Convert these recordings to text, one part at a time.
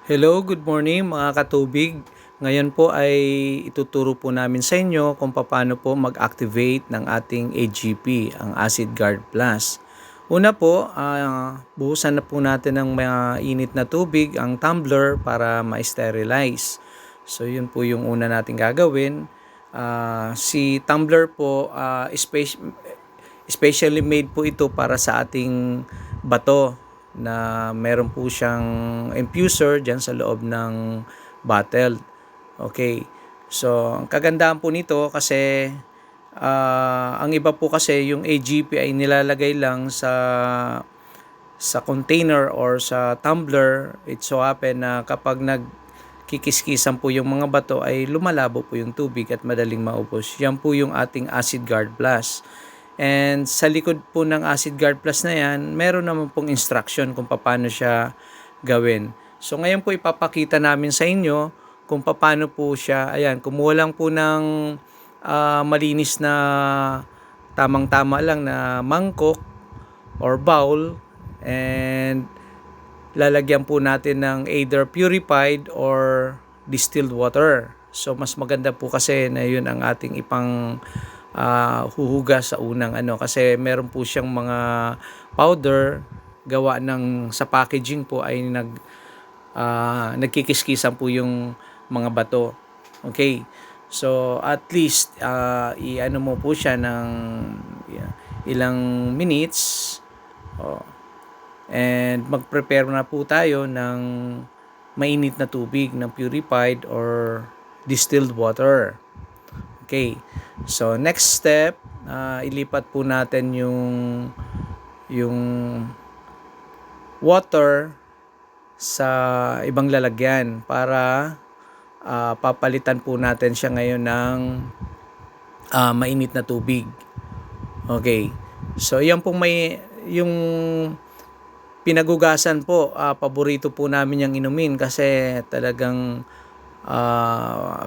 Hello, good morning mga katubig. Ngayon po ay ituturo po namin sa inyo kung paano po mag-activate ng ating AGP, ang Acid Guard Plus. Una po, buhusan na po natin ng init na tubig ang tumbler para ma-sterilize. So yun po yung una natin gagawin. Si tumbler po, specially made po ito para sa ating bato na meron po siyang infuser dyan sa loob ng bottle. Okay. So, ang kagandahan po nito kasi ang iba po kasi yung AGP ay nilalagay lang sa container or sa tumbler. It so happen na kapag nagkikiskisan po yung mga bato ay lumalabo po yung tubig at madaling maubos. Yan po yung ating Acid Guard Plus. And sa likod po ng Acid Guard Plus na yan, meron naman pong instruction kung paano siya gawin. So ngayon po ipapakita namin sa inyo kung paano po siya. Ayan, kumuha lang po ng malinis na tamang-tama lang na mangkok or bowl, and lalagyan po natin ng either purified or distilled water. So mas maganda po kasi na yun ang ating huhugas sa unang kasi meron po siyang mga powder gawa ng sa packaging po ay nagkikiskisan po yung mga bato. Okay. So at least i-ano mo po siya ng ilang minutes. And mag-prepare na po tayo ng mainit na tubig ng purified or distilled water. Okay. So next step, ilipat po natin yung water sa ibang lalagyan para papalitan po natin siya ngayon ng mainit na tubig. Okay. So yan pong yung pinagugasan po, paborito po namin yung inumin kasi talagang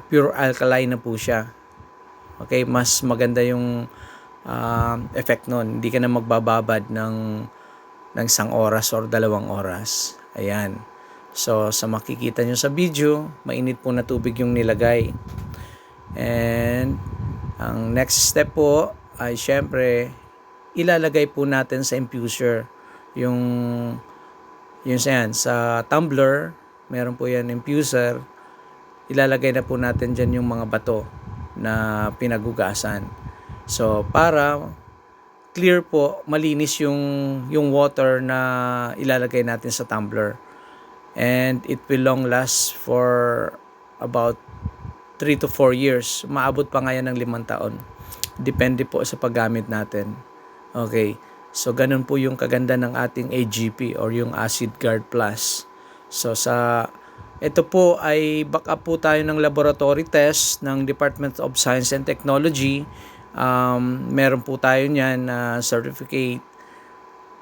pure alkaline na po siya. Okay, mas maganda yung effect nun. Hindi ka na magbababad ng isang oras or 2 oras. Ayan. So, sa makikita nyo sa video, mainit po na tubig yung nilagay. And, ang next step po ay syempre, ilalagay po natin sa infuser. Yung sa tumbler, meron po yan infuser. Ilalagay na po natin dyan yung mga bato na pinagugasan. So, para clear po, malinis yung water na ilalagay natin sa tumbler. And it will long last for about 3 to 4 years. Maabot pa nga yan ng 5 taon. Depende po sa paggamit natin. Okay. So, ganun po yung kaganda ng ating AGP or yung Acid Guard Plus. So, ito po ay backup po tayo ng laboratory test ng Department of Science and Technology. Meron po tayo niyan na certificate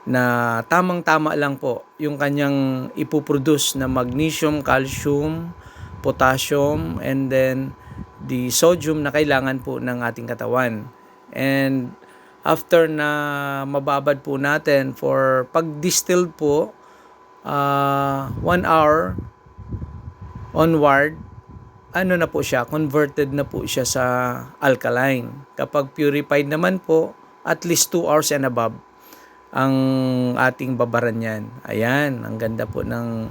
na tamang-tama lang po yung kanyang ipoproduce na magnesium, calcium, potassium, and then the sodium na kailangan po ng ating katawan. And after na mababad po natin for pag-distilled po, 1 hour onward, na po siya, converted na po siya sa alkaline. Kapag purified naman po, at least 2 hours and above ang ating babaran yan. Ayan, ang ganda po ng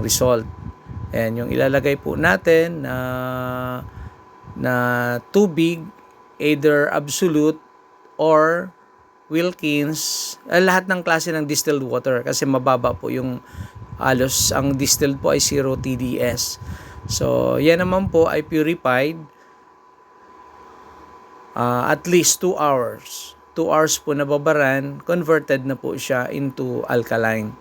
result. Ayan, yung ilalagay po natin na tubig, either absolute or Wilkins, lahat ng klase ng distilled water kasi mababa po yung halos ang distilled po ay 0 TDS. So, yan naman po ay purified at least 2 hours. 2 hours po nababaran, converted na po siya into alkaline.